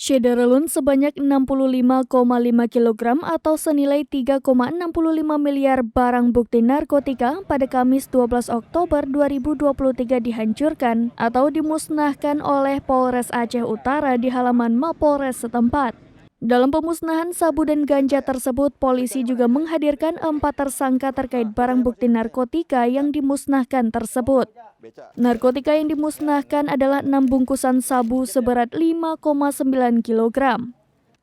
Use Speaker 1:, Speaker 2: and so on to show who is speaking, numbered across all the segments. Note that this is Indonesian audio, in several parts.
Speaker 1: Syederalun sebanyak 65,5 kg atau senilai 3,65 miliar barang bukti narkotika pada Kamis 12 Oktober 2023 dihancurkan atau dimusnahkan oleh Polres Aceh Utara di halaman Mapolres setempat. Dalam pemusnahan sabu dan ganja tersebut, polisi juga menghadirkan 4 tersangka terkait barang bukti narkotika yang dimusnahkan tersebut. Narkotika yang dimusnahkan adalah 6 bungkusan sabu seberat 5,9 kg.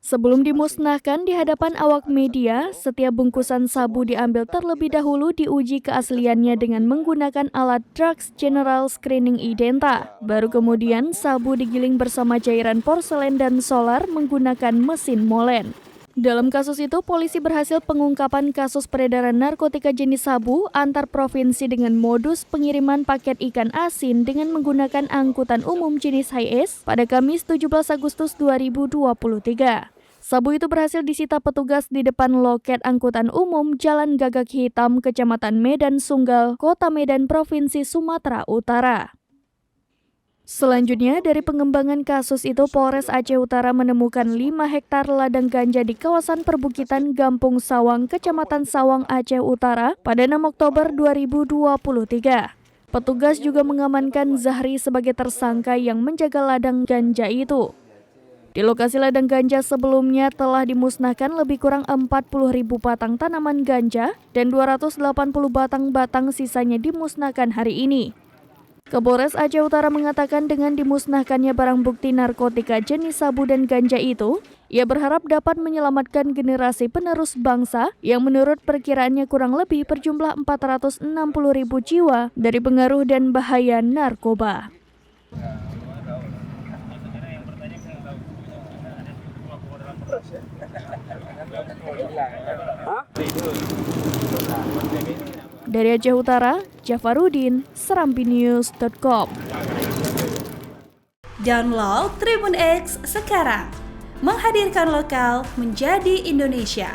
Speaker 1: Sebelum dimusnahkan di hadapan awak media, setiap bungkusan sabu diambil terlebih dahulu diuji keasliannya dengan menggunakan alat Drugs General Screening Identa. Baru kemudian sabu digiling bersama cairan porselen dan solar menggunakan mesin molen. Dalam kasus itu, polisi berhasil pengungkapan kasus peredaran narkotika jenis sabu antar provinsi dengan modus pengiriman paket ikan asin dengan menggunakan angkutan umum jenis Hiace pada Kamis 17 Agustus 2023. Sabu itu berhasil disita petugas di depan loket angkutan umum Jalan Gagak Hitam, Kecamatan Medan Sunggal, Kota Medan, Provinsi Sumatera Utara. Selanjutnya, dari pengembangan kasus itu, Polres Aceh Utara menemukan 5 hektar ladang ganja di kawasan perbukitan Gampung Sawang, Kecamatan Sawang, Aceh Utara pada 6 Oktober 2023. Petugas juga mengamankan Zahri sebagai tersangka yang menjaga ladang ganja itu. Di lokasi ladang ganja sebelumnya telah dimusnahkan lebih kurang 40.000 batang tanaman ganja dan 280 batang sisanya dimusnahkan hari ini. Kapolres Aceh Utara mengatakan dengan dimusnahkannya barang bukti narkotika jenis sabu dan ganja itu, ia berharap dapat menyelamatkan generasi penerus bangsa yang menurut perkiraannya kurang lebih berjumlah 460.000 jiwa dari pengaruh dan bahaya narkoba. Dari Aceh Utara, Jafarudin, serambinews.com.
Speaker 2: Download Tribun X sekarang, menghadirkan lokal menjadi Indonesia.